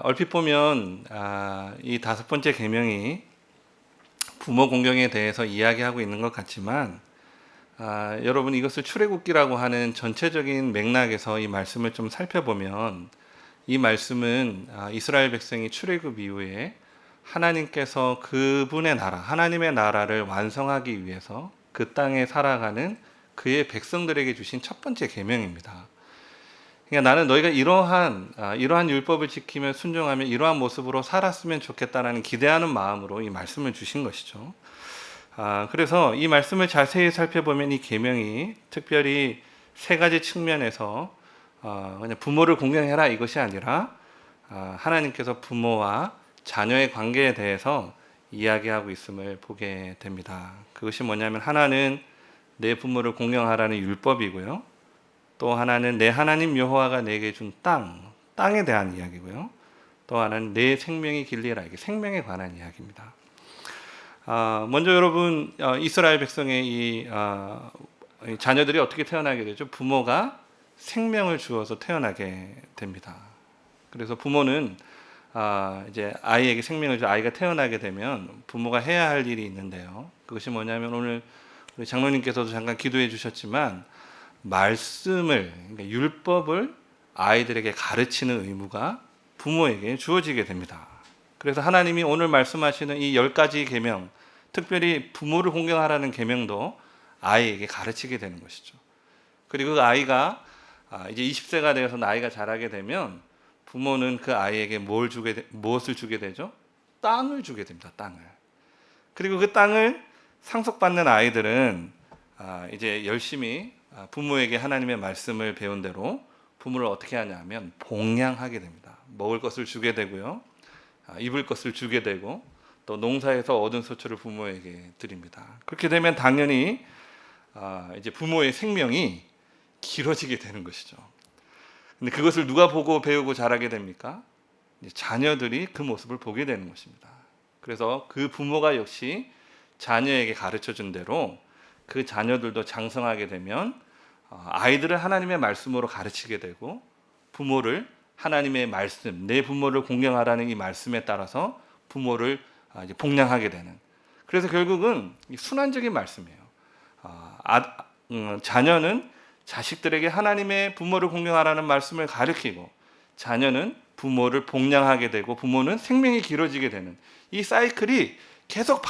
얼핏 보면 이 다섯 번째 계명이 부모 공경에 대해서 이야기하고 있는 것 같지만 여러분 이것을 출애굽기라고 하는 전체적인 맥락에서 이 말씀을 좀 살펴보면 이 말씀은 이스라엘 백성이 출애굽 이후에 하나님께서 그분의 나라, 하나님의 나라를 완성하기 위해서 그 땅에 살아가는 그의 백성들에게 주신 첫 번째 계명입니다. 그러니까 나는 너희가 이러한 율법을 지키며 순종하며 이러한 모습으로 살았으면 좋겠다라는 기대하는 마음으로 이 말씀을 주신 것이죠. 그래서 이 말씀을 자세히 살펴보면 이 계명이 특별히 세 가지 측면에서 그냥 부모를 공경해라 이것이 아니라 하나님께서 부모와 자녀의 관계에 대해서 이야기하고 있음을 보게 됩니다. 그것이 뭐냐면 하나는 내 부모를 공경하라는 율법이고요. 또 하나는 내 하나님 여호와가 내게 준 땅에 대한 이야기고요. 또 하나는 내 생명이 길리라, 이게 생명에 관한 이야기입니다. 먼저 여러분 이스라엘 백성의 이 자녀들이 어떻게 태어나게 되죠? 부모가 생명을 주어서 태어나게 됩니다. 그래서 부모는 이제 아이에게 생명을 주 아이가 태어나게 되면 부모가 해야 할 일이 있는데요. 그것이 뭐냐면 오늘 우리 장로님께서도 잠깐 기도해 주셨지만 말씀을, 그러니까 율법을 아이들에게 가르치는 의무가 부모에게 주어지게 됩니다. 그래서 하나님이 오늘 말씀하시는 이 10가지 계명, 특별히 부모를 공경하라는 계명도 아이에게 가르치게 되는 것이죠. 그리고 그 아이가 이제 20세가 되어서 나이가 자라게 되면 부모는 그 아이에게 무엇을 주게 되죠? 땅을 주게 됩니다. 땅을. 그리고 그 땅을 상속받는 아이들은 이제 열심히 부모에게 하나님의 말씀을 배운 대로 부모를 어떻게 하냐면 봉양하게 됩니다. 먹을 것을 주게 되고요, 입을 것을 주게 되고 또 농사에서 얻은 소출을 부모에게 드립니다. 그렇게 되면 당연히 이제 부모의 생명이 길어지게 되는 것이죠. 근데 그것을 누가 보고 배우고 자라게 됩니까? 자녀들이 그 모습을 보게 되는 것입니다. 그래서 그 부모가 역시 자녀에게 가르쳐 준 대로 그 자녀들도 장성하게 되면 아이들을 하나님의 말씀으로 가르치게 되고 부모를 하나님의 말씀, 내 부모를 공경하라는 이 말씀에 따라서 부모를 이제 봉양하게 되는. 그래서 결국은 순환적인 말씀이에요. 자녀는 자식들에게 하나님의 부모를 공경하라는 말씀을 가르치고 자녀는 부모를 봉양하게 되고 부모는 생명이 길어지게 되는 이 사이클이 계속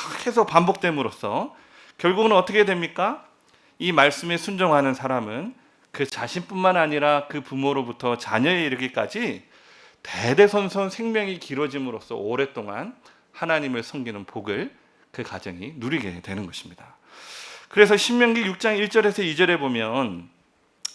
반복됨으로써 결국은 어떻게 됩니까? 이 말씀에 순종하는 사람은 그 자신뿐만 아니라 그 부모로부터 자녀에 이르기까지 대대손손 생명이 길어짐으로써 오랫동안 하나님을 섬기는 복을 그 가정이 누리게 되는 것입니다. 그래서 신명기 6장 1절에서 2절에 보면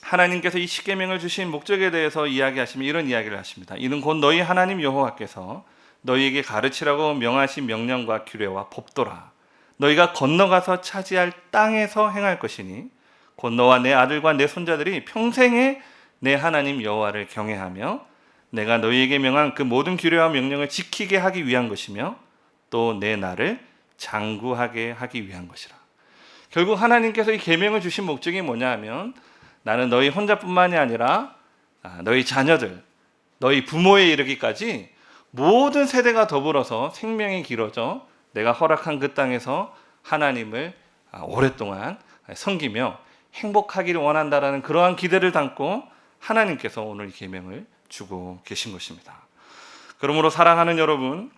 하나님께서 이 십계명을 주신 목적에 대해서 이야기하시면 이런 이야기를 하십니다. 이는 곧 너희 하나님 여호와께서 너희에게 가르치라고 명하신 명령과 규례와 법도라. 너희가 건너가서 차지할 땅에서 행할 것이니 곧 너와 내 아들과 내 손자들이 평생에 내 하나님 여호와를 경외하며 내가 너희에게 명한 그 모든 규례와 명령을 지키게 하기 위한 것이며 또 내 나를 장구하게 하기 위한 것이라. 결국 하나님께서 이 계명을 주신 목적이 뭐냐 하면 나는 너희 혼자뿐만이 아니라 너희 자녀들, 너희 부모에 이르기까지 모든 세대가 더불어서 생명이 길어져 내가 허락한 그 땅에서 하나님을 오랫동안 섬기며 행복하기를 원한다라는 그러한 기대를 담고 하나님께서 오늘 이 계명을 주고 계신 것입니다. 그러므로 사랑하는 여러분,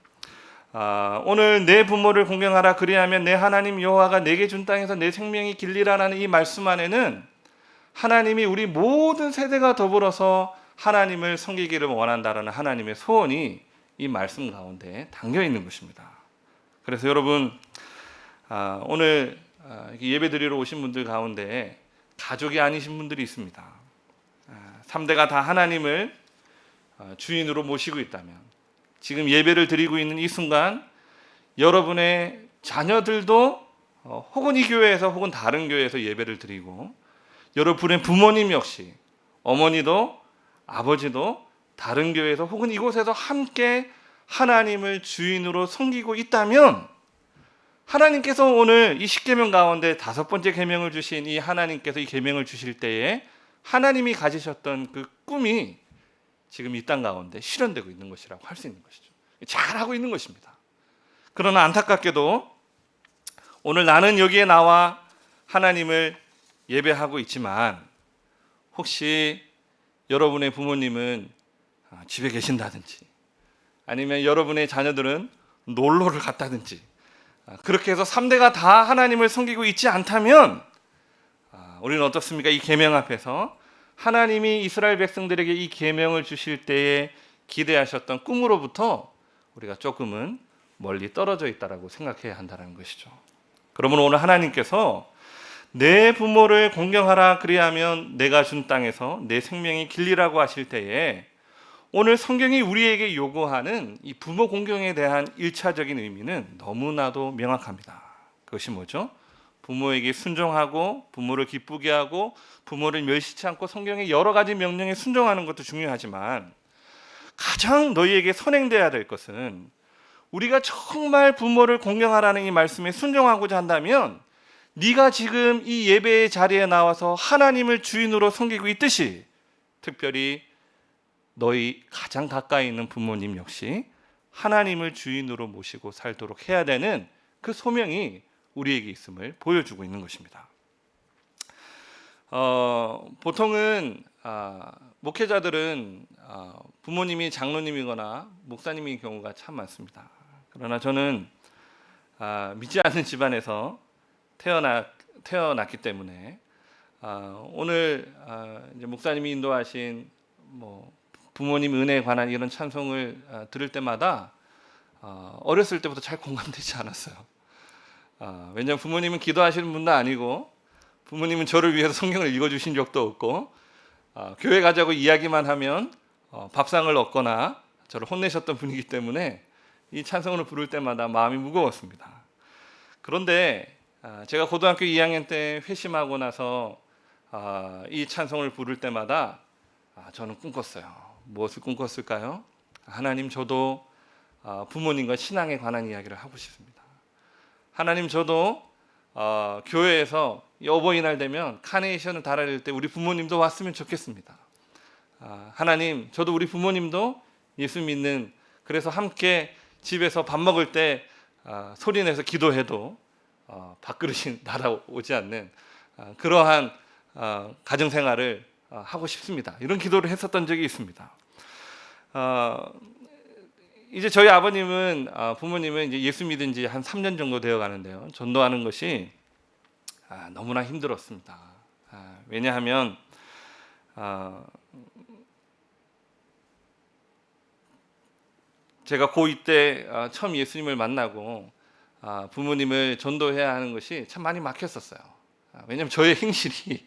오늘 내 부모를 공경하라 그리하면 내 하나님 여호와가 내게 준 땅에서 내 생명이 길리라라는 이 말씀 안에는 하나님이 우리 모든 세대가 더불어서 하나님을 섬기기를 원한다라는 하나님의 소원이 이 말씀 가운데 담겨 있는 것입니다. 그래서 여러분 오늘 예배 드리러 오신 분들 가운데 가족이 아니신 분들이 있습니다. 3대가 다 하나님을 주인으로 모시고 있다면 지금 예배를 드리고 있는 이 순간 여러분의 자녀들도 혹은 이 교회에서 혹은 다른 교회에서 예배를 드리고 여러분의 부모님 역시 어머니도 아버지도 다른 교회에서 혹은 이곳에서 함께 하나님을 주인으로 섬기고 있다면 하나님께서 오늘 이 십계명 가운데 5번째 계명을 주신 이 하나님께서 이 계명을 주실 때에 하나님이 가지셨던 그 꿈이 지금 이 땅 가운데 실현되고 있는 것이라고 할 수 있는 것이죠. 잘하고 있는 것입니다. 그러나 안타깝게도 오늘 나는 여기에 나와 하나님을 예배하고 있지만 혹시 여러분의 부모님은 집에 계신다든지 아니면 여러분의 자녀들은 놀러를 갔다든지 그렇게 해서 3대가 다 하나님을 섬기고 있지 않다면 우리는 어떻습니까? 이 계명 앞에서 하나님이 이스라엘 백성들에게 이 계명을 주실 때에 기대하셨던 꿈으로부터 우리가 조금은 멀리 떨어져 있다라고 생각해야 한다는 것이죠. 그러면 오늘 하나님께서 내 부모를 공경하라 그리하면 내가 준 땅에서 내 생명이 길리라고 하실 때에 오늘 성경이 우리에게 요구하는 이 부모 공경에 대한 1차적인 의미는 너무나도 명확합니다. 그것이 뭐죠? 부모에게 순종하고 부모를 기쁘게 하고 부모를 멸시치 않고 성경의 여러 가지 명령에 순종하는 것도 중요하지만 가장 너희에게 선행돼야 될 것은 우리가 정말 부모를 공경하라는 이 말씀에 순종하고자 한다면 네가 지금 이 예배의 자리에 나와서 하나님을 주인으로 섬기고 있듯이 특별히 너희 가장 가까이 있는 부모님 역시 하나님을 주인으로 모시고 살도록 해야 되는 그 소명이 우리에게 있음을 보여주고 있는 것입니다. 보통은 목회자들은 부모님이 장로님이거나 목사님인 경우가 참 많습니다. 그러나 저는 믿지 않는 집안에서 태어났기 때문에 오늘 이제 목사님이 인도하신 부모님 은혜에 관한 이런 찬송을 들을 때마다 어렸을 때부터 잘 공감되지 않았어요. 왜냐하면 부모님은 기도하시는 분도 아니고 부모님은 저를 위해서 성경을 읽어주신 적도 없고 교회 가자고 이야기만 하면 밥상을 얻거나 저를 혼내셨던 분이기 때문에 이 찬송을 부를 때마다 마음이 무거웠습니다. 그런데 제가 고등학교 2학년 때 회심하고 나서 이 찬송을 부를 때마다 저는 꿈꿨어요. 무엇을 꿈꿨을까요? 하나님, 저도 부모님과 신앙에 관한 이야기를 하고 싶습니다. 하나님, 저도 교회에서 어버이날 되면 카네이션을 달아낼 때 우리 부모님도 왔으면 좋겠습니다. 하나님, 저도 우리 부모님도 예수 믿는, 그래서 함께 집에서 밥 먹을 때 소리내서 기도해도 밥그릇이 날아오지 않는 그러한 가정생활을 하고 싶습니다. 이런 기도를 했었던 적이 있습니다. 이제 저희 아버님은 부모님은 이제 예수 믿은 지 한 3년 정도 되어 가는데요. 전도하는 것이 너무나 힘들었습니다. 왜냐하면 제가 고2 때 처음 예수님을 만나고 부모님을 전도해야 하는 것이 참 많이 막혔었어요. 왜냐하면 저의 행실이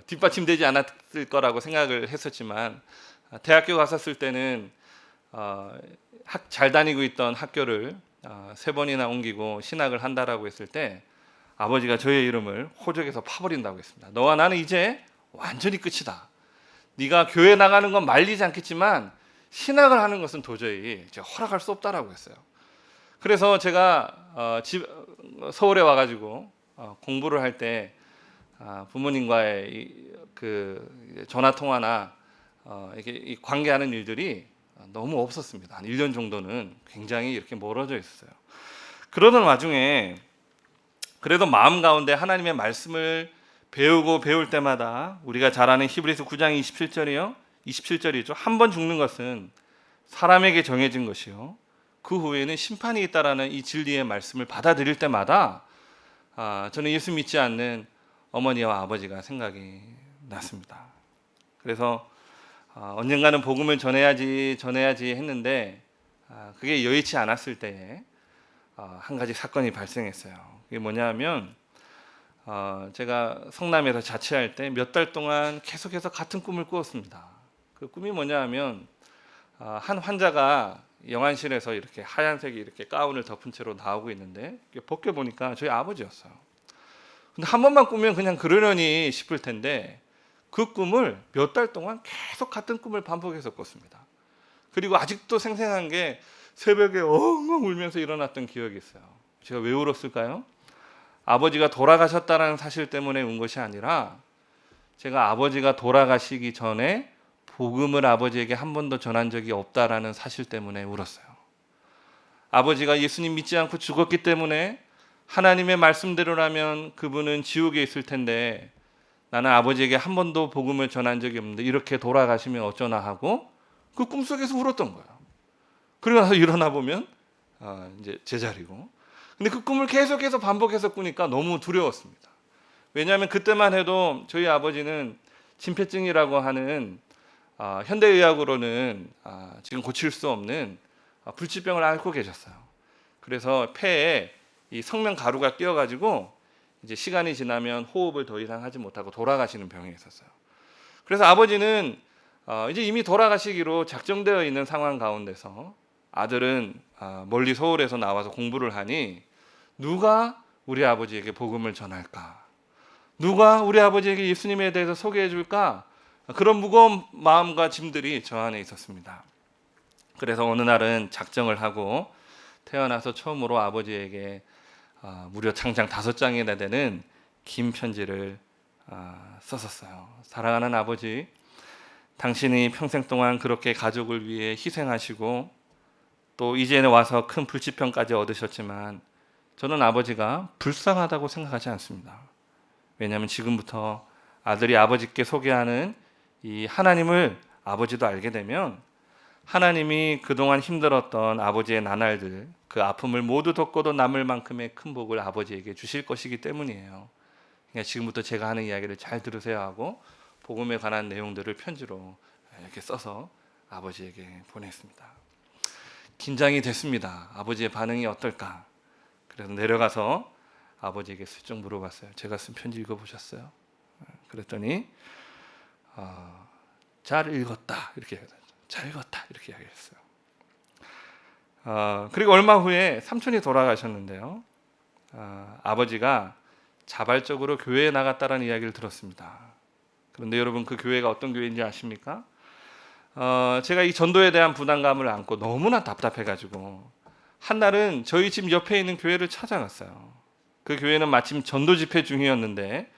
뒷받침되지 않았을 거라고 생각을 했었지만 대학교 갔었을 때는 잘 다니고 있던 학교를 3번이나 옮기고 신학을 한다라고 했을 때 아버지가 저의 이름을 호적에서 파버린다고 했습니다. 너와 나는 이제 완전히 끝이다. 네가 교회 나가는 건 말리지 않겠지만 신학을 하는 것은 도저히 허락할 수 없다라고 했어요. 그래서 제가 서울에 와가지고 공부를 할 때 부모님과의 그 전화 통화나 이렇게 관계하는 일들이 너무 없었습니다. 한 1년 정도는 굉장히 이렇게 멀어져 있었어요. 그러던 와중에 그래도 마음 가운데 하나님의 말씀을 배우고 배울 때마다 우리가 잘 아는 히브리서 9장 27절이죠. 한 번 죽는 것은 사람에게 정해진 것이요 그 후에는 심판이 있다라는 이 진리의 말씀을 받아들일 때마다 저는 예수 믿지 않는 어머니와 아버지가 생각이 났습니다. 그래서 언젠가는 복음을 전해야지 했는데 그게 여의치 않았을 때에 한 가지 사건이 발생했어요. 그게 뭐냐면 제가 성남에서 자취할 때 몇 달 동안 계속해서 같은 꿈을 꾸었습니다. 그 꿈이 뭐냐면 한 환자가 영안실에서 이렇게 하얀색이 이렇게 가운을 덮은 채로 나오고 있는데 벗겨 보니까 저희 아버지였어요. 근데 한 번만 꾸면 그냥 그러려니 싶을 텐데 그 꿈을 몇 달 동안 계속 같은 꿈을 반복해서 꿨습니다. 그리고 아직도 생생한 게 새벽에 엉엉 울면서 일어났던 기억이 있어요. 제가 왜 울었을까요? 아버지가 돌아가셨다는 사실 때문에 운 것이 아니라 제가 아버지가 돌아가시기 전에 복음을 아버지에게 한 번도 전한 적이 없다라는 사실 때문에 울었어요. 아버지가 예수님 믿지 않고 죽었기 때문에 하나님의 말씀대로라면 그분은 지옥에 있을 텐데 나는 아버지에게 한 번도 복음을 전한 적이 없는데 이렇게 돌아가시면 어쩌나 하고 그 꿈속에서 울었던 거예요. 그러고 나서 일어나 보면 이제 제자리고. 근데 그 꿈을 계속해서 반복해서 꾸니까 너무 두려웠습니다. 왜냐하면 그때만 해도 저희 아버지는 진폐증이라고 하는 현대의학으로는 지금 고칠 수 없는 불치병을 앓고 계셨어요. 그래서 폐에 이 성면 가루가 끼어가지고 이제 시간이 지나면 호흡을 더 이상 하지 못하고 돌아가시는 병이 있었어요. 그래서 아버지는 이제 이미 돌아가시기로 작정되어 있는 상황 가운데서 아들은 멀리 서울에서 나와서 공부를 하니 누가 우리 아버지에게 복음을 전할까? 누가 우리 아버지에게 예수님에 대해서 소개해 줄까? 그런 무거운 마음과 짐들이 저 안에 있었습니다. 그래서 어느 날은 작정을 하고 태어나서 처음으로 아버지에게 무려 장장 5장이나 되는 긴 편지를 썼었어요. 사랑하는 아버지, 당신이 평생 동안 그렇게 가족을 위해 희생하시고 또 이제는 와서 큰 불치병까지 얻으셨지만 저는 아버지가 불쌍하다고 생각하지 않습니다. 왜냐하면 지금부터 아들이 아버지께 소개하는 이 하나님을 아버지도 알게 되면 하나님이 그동안 힘들었던 아버지의 나날들, 그 아픔을 모두 덮고도 남을 만큼의 큰 복을 아버지에게 주실 것이기 때문이에요. 그러니까 지금부터 제가 하는 이야기를 잘 들으세요 하고 복음에 관한 내용들을 편지로 이렇게 써서 아버지에게 보냈습니다. 긴장이 됐습니다. 아버지의 반응이 어떨까? 그래서 내려가서 아버지에게 슬쩍 물어봤어요. 제가 쓴 편지 읽어보셨어요? 그랬더니 잘 읽었다 이렇게 얘기했어요. 잘 읽었다 이렇게 이야기했어요. 그리고 얼마 후에 삼촌이 돌아가셨는데요. 아버지가 자발적으로 교회에 나갔다라는 이야기를 들었습니다. 그런데 여러분 그 교회가 어떤 교회인지 아십니까? 제가 이 전도에 대한 부담감을 안고 너무나 답답해가지고 한날은 저희 집 옆에 있는 교회를 찾아갔어요. 그 교회는 마침 전도 집회 중이었는데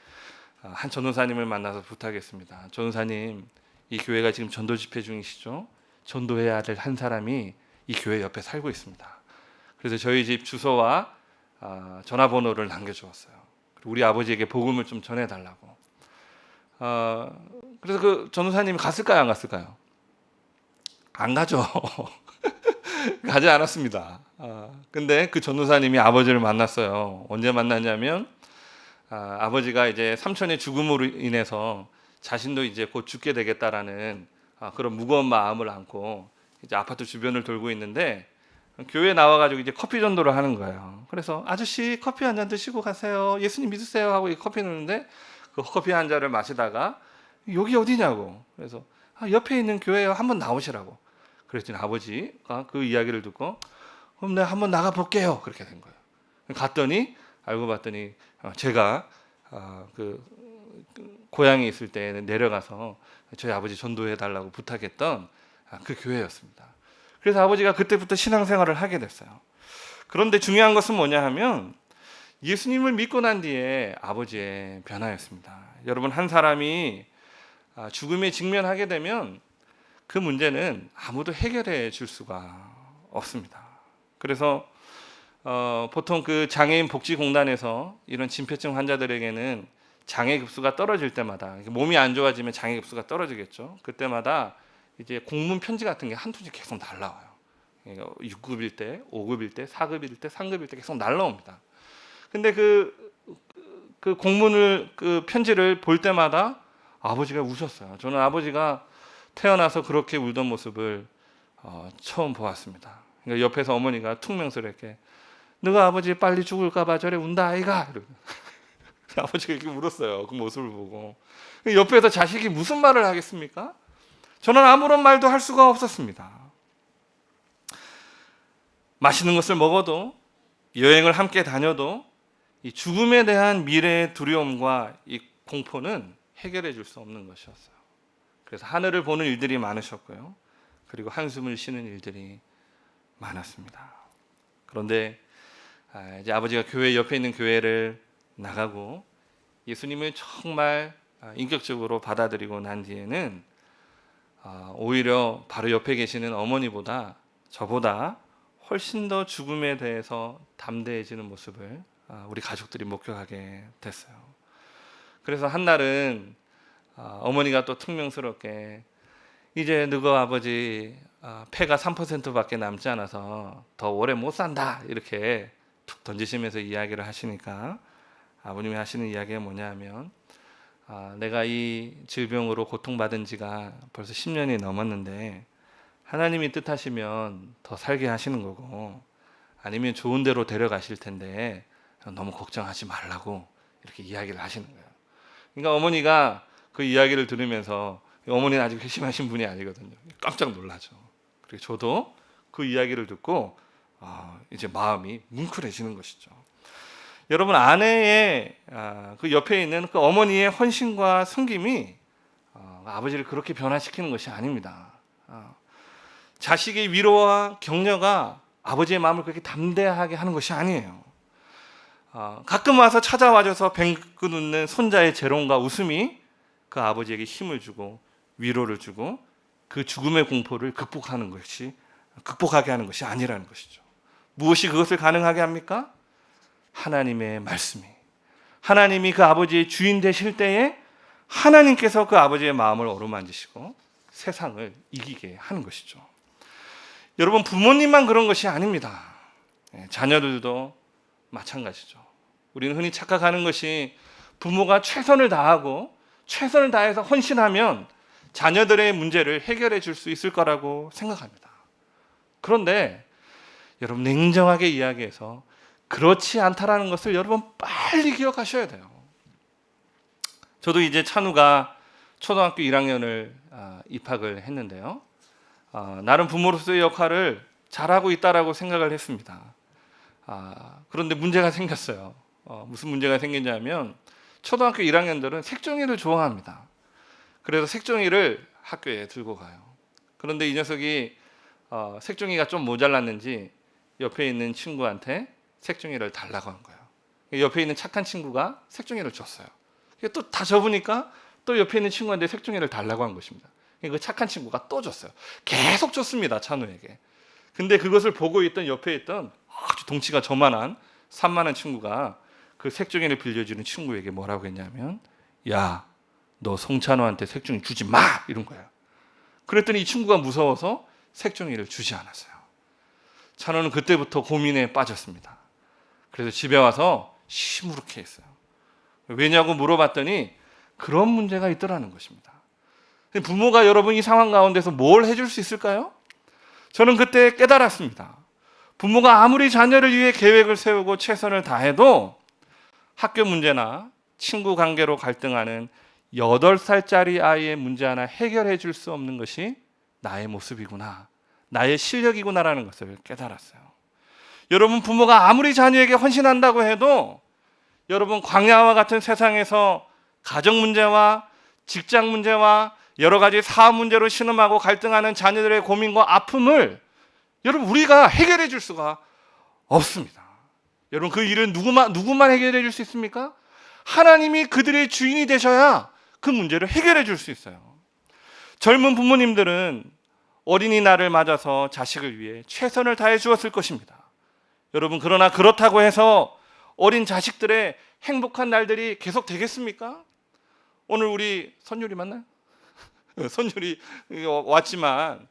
한 전도사님을 만나서 부탁했습니다. 전도사님, 이 교회가 지금 전도 집회 중이시죠? 전도해야 될 한 사람이 이 교회 옆에 살고 있습니다. 그래서 저희 집 주소와 전화번호를 남겨주었어요. 우리 아버지에게 복음을 좀 전해달라고. 그래서 그 전도사님이 갔을까요, 안 갔을까요? 안 가죠. 가지 않았습니다. 근데 그 전도사님이 아버지를 만났어요. 언제 만났냐면 아버지가 이제 삼촌의 죽음으로 인해서 자신도 이제 곧 죽게 되겠다라는 그런 무거운 마음을 안고 이제 아파트 주변을 돌고 있는데 교회에 나와가지고 이제 커피 전도를 하는 거예요. 그래서 아저씨 커피 한 잔 드시고 가세요. 예수님 믿으세요 하고 커피 넣는데 그 커피 한 잔을 마시다가 여기 어디냐고. 그래서 옆에 있는 교회에 한번 나오시라고. 그랬더니 아버지가 그 이야기를 듣고 그럼 내가 한번 나가 볼게요. 그렇게 된 거예요. 갔더니 알고 봤더니 제가 그 고향에 있을 때 내려가서 저희 아버지 전도해 달라고 부탁했던 그 교회였습니다. 그래서 아버지가 그때부터 신앙생활을 하게 됐어요. 그런데 중요한 것은 뭐냐 하면 예수님을 믿고 난 뒤에 아버지의 변화였습니다. 여러분, 한 사람이 죽음에 직면하게 되면 그 문제는 아무도 해결해 줄 수가 없습니다. 그래서 보통 그 장애인 복지공단에서 이런 진폐증 환자들에게는 장애 급수가 떨어질 때마다 몸이 안 좋아지면 장애 급수가 떨어지겠죠. 그때마다 이제 공문 편지 같은 게 한두 개 계속 날라와요. 6급일 때, 5급일 때, 4급일 때, 3급일 때 계속 날라옵니다. 근데 그 공문을 그 편지를 볼 때마다 아버지가 우셨어요. 저는 아버지가 태어나서 그렇게 울던 모습을 처음 보았습니다. 그러니까 옆에서 어머니가 퉁명스럽게 너가 아버지 빨리 죽을까봐 저래 운다 아이가. 아버지가 이렇게 울었어요. 그 모습을 보고. 옆에서 자식이 무슨 말을 하겠습니까? 저는 아무런 말도 할 수가 없었습니다. 맛있는 것을 먹어도 여행을 함께 다녀도 이 죽음에 대한 미래의 두려움과 이 공포는 해결해 줄 수 없는 것이었어요. 그래서 하늘을 보는 일들이 많으셨고요. 그리고 한숨을 쉬는 일들이 많았습니다. 그런데 이제 아버지가 교회 옆에 있는 교회를 나가고 예수님을 정말 인격적으로 받아들이고 난 뒤에는 오히려 바로 옆에 계시는 어머니보다 저보다 훨씬 더 죽음에 대해서 담대해지는 모습을 우리 가족들이 목격하게 됐어요. 그래서 한날은 어머니가 또 퉁명스럽게 이제 너희 아버지 폐가 3%밖에 남지 않아서 더 오래 못 산다 이렇게 툭 던지시면서 이야기를 하시니까 아버님이 하시는 이야기가 뭐냐 하면 내가 이 질병으로 고통받은 지가 벌써 10년이 넘었는데 하나님이 뜻하시면 더 살게 하시는 거고 아니면 좋은 데로 데려가실 텐데 너무 걱정하지 말라고 이렇게 이야기를 하시는 거예요. 그러니까 어머니가 그 이야기를 들으면서 어머니는 아직 회심하신 분이 아니거든요. 깜짝 놀라죠. 그리고 저도 그 이야기를 듣고 이제 마음이 뭉클해지는 것이죠. 여러분 아내의 그 옆에 있는 그 어머니의 헌신과 섬김이 아버지를 그렇게 변화시키는 것이 아닙니다. 자식의 위로와 격려가 아버지의 마음을 그렇게 담대하게 하는 것이 아니에요. 가끔 와서 찾아와줘서 뱅긋 웃는 손자의 재롱과 웃음이 그 아버지에게 힘을 주고 위로를 주고 그 죽음의 공포를 극복하게 하는 것이 아니라는 것이죠. 무엇이 그것을 가능하게 합니까? 하나님의 말씀이. 하나님이 그 아버지의 주인 되실 때에 하나님께서 그 아버지의 마음을 어루만지시고 세상을 이기게 하는 것이죠. 여러분 부모님만 그런 것이 아닙니다. 자녀들도 마찬가지죠. 우리는 흔히 착각하는 것이 부모가 최선을 다하고 최선을 다해서 헌신하면 자녀들의 문제를 해결해 줄 수 있을 거라고 생각합니다. 그런데 여러분 냉정하게 이야기해서 그렇지 않다라는 것을 여러분 빨리 기억하셔야 돼요. 저도 이제 찬우가 초등학교 1학년을 입학을 했는데요. 나름 부모로서의 역할을 잘하고 있다라고 생각을 했습니다. 그런데 문제가 생겼어요. 무슨 문제가 생겼냐면 초등학교 1학년들은 색종이를 좋아합니다. 그래서 색종이를 학교에 들고 가요. 그런데 이 녀석이 색종이가 좀 모자랐는지 옆에 있는 친구한테 색종이를 달라고 한 거예요. 옆에 있는 착한 친구가 색종이를 줬어요. 또 다 접으니까 또 옆에 있는 친구한테 색종이를 달라고 한 것입니다. 그 착한 친구가 또 줬어요. 계속 줬습니다, 찬우에게. 근데 그것을 보고 있던 옆에 있던 아주 덩치가 저만한 산만한 친구가 그 색종이를 빌려주는 친구에게 뭐라고 했냐면 야, 너 송찬호한테 색종이 주지 마! 이런 거예요. 그랬더니 이 친구가 무서워서 색종이를 주지 않았어요. 찬호는 그때부터 고민에 빠졌습니다. 그래서 집에 와서 시무룩해 했어요. 왜냐고 물어봤더니 그런 문제가 있더라는 것입니다. 부모가 여러분 이 상황 가운데서 뭘 해줄 수 있을까요? 저는 그때 깨달았습니다. 부모가 아무리 자녀를 위해 계획을 세우고 최선을 다해도 학교 문제나 친구 관계로 갈등하는 8살짜리 아이의 문제 하나 해결해 줄 수 없는 것이 나의 모습이구나, 나의 실력이구나라는 것을 깨달았어요. 여러분 부모가 아무리 자녀에게 헌신한다고 해도 여러분 광야와 같은 세상에서 가정 문제와 직장 문제와 여러 가지 사업 문제로 신음하고 갈등하는 자녀들의 고민과 아픔을 여러분 우리가 해결해 줄 수가 없습니다. 여러분 그 일은 누구만 해결해 줄 수 있습니까? 하나님이 그들의 주인이 되셔야 그 문제를 해결해 줄 수 있어요. 젊은 부모님들은 어린이날을 맞아서 자식을 위해 최선을 다해 주었을 것입니다. 여러분 그러나 그렇다고 해서 어린 자식들의 행복한 날들이 계속 되겠습니까? 오늘 우리 선율이 맞나요? 선율이 왔지만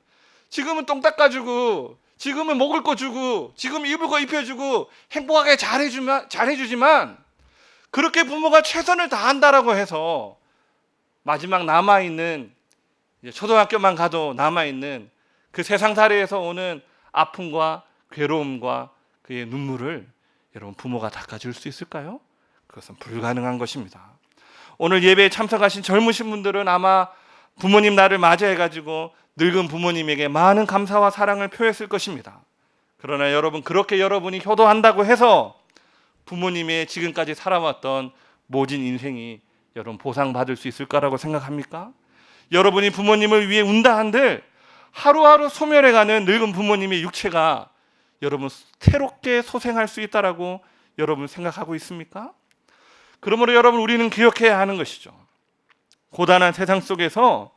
지금은 똥 닦아주고 지금은 먹을 거 주고 지금 입을 거 입혀주고 행복하게 잘해주지만 그렇게 부모가 최선을 다한다라고 해서 마지막 남아있는 초등학교만 가도 남아있는 그 세상살이에서 오는 아픔과 괴로움과 그의 눈물을 여러분 부모가 닦아줄 수 있을까요? 그것은 불가능한 것입니다. 오늘 예배에 참석하신 젊으신 분들은 아마 부모님 날을 맞이해가지고 늙은 부모님에게 많은 감사와 사랑을 표했을 것입니다. 그러나 여러분 그렇게 여러분이 효도한다고 해서 부모님의 지금까지 살아왔던 모진 인생이 여러분 보상받을 수 있을 거라고 생각합니까? 여러분이 부모님을 위해 운다 한들 하루하루 소멸해가는 늙은 부모님의 육체가 여러분 새롭게 소생할 수 있다라고 여러분 생각하고 있습니까? 그러므로 여러분 우리는 기억해야 하는 것이죠. 고단한 세상 속에서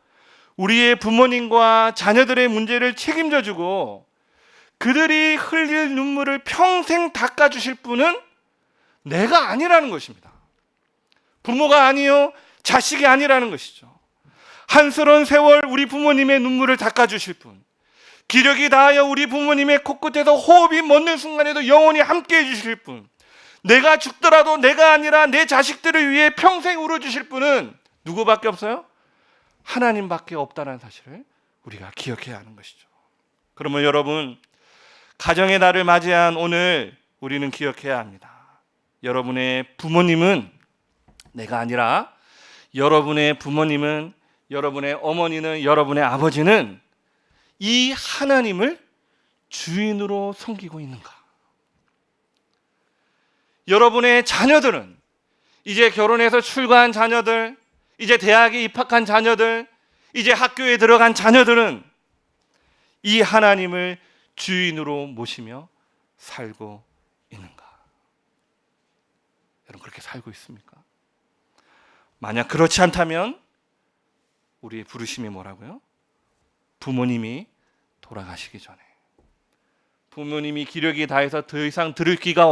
우리의 부모님과 자녀들의 문제를 책임져 주고 그들이 흘릴 눈물을 평생 닦아주실 분은 내가 아니라는 것입니다. 부모가 아니요 자식이 아니라는 것이죠. 한스러운 세월 우리 부모님의 눈물을 닦아주실 분, 기력이 다하여 우리 부모님의 코끝에서 호흡이 멎는 순간에도 영원히 함께해 주실 분, 내가 죽더라도 내가 아니라 내 자식들을 위해 평생 울어주실 분은 누구밖에 없어요? 하나님밖에 없다는 사실을 우리가 기억해야 하는 것이죠. 그러면 여러분, 가정의 날을 맞이한 오늘 우리는 기억해야 합니다. 여러분의 부모님은 내가 아니라 여러분의 부모님은, 여러분의 어머니는, 여러분의 아버지는 이 하나님을 주인으로 섬기고 있는가? 여러분의 자녀들은, 이제 결혼해서 출가한 자녀들, 이제 대학에 입학한 자녀들, 이제 학교에 들어간 자녀들은 이 하나님을 주인으로 모시며 살고 있는가? 여러분, 그렇게 살고 있습니까? 만약 그렇지 않다면 우리의 부르심이 뭐라고요? 부모님이 돌아가시기 전에, 부모님이 기력이 다해서 더 이상 들을 귀가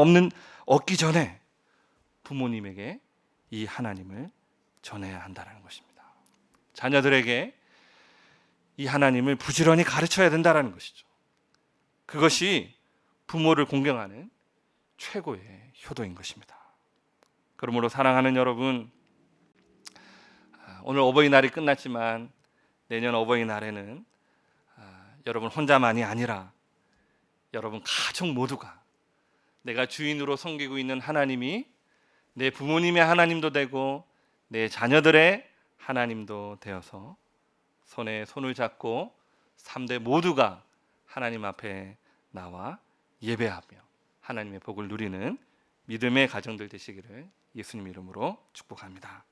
없기 전에 부모님에게 이 하나님을 전해야 한다는 것입니다. 자녀들에게 이 하나님을 부지런히 가르쳐야 된다는 것이죠. 그것이 부모를 공경하는 최고의 효도인 것입니다. 그러므로 사랑하는 여러분, 오늘 어버이날이 끝났지만 내년 어버이날에는 여러분 혼자만이 아니라 여러분 가족 모두가 내가 주인으로 섬기고 있는 하나님이 내 부모님의 하나님도 되고 내 자녀들의 하나님도 되어서 손에 손을 잡고 3대 모두가 하나님 앞에 나와 예배하며 하나님의 복을 누리는 믿음의 가정들 되시기를 예수님 이름으로 축복합니다.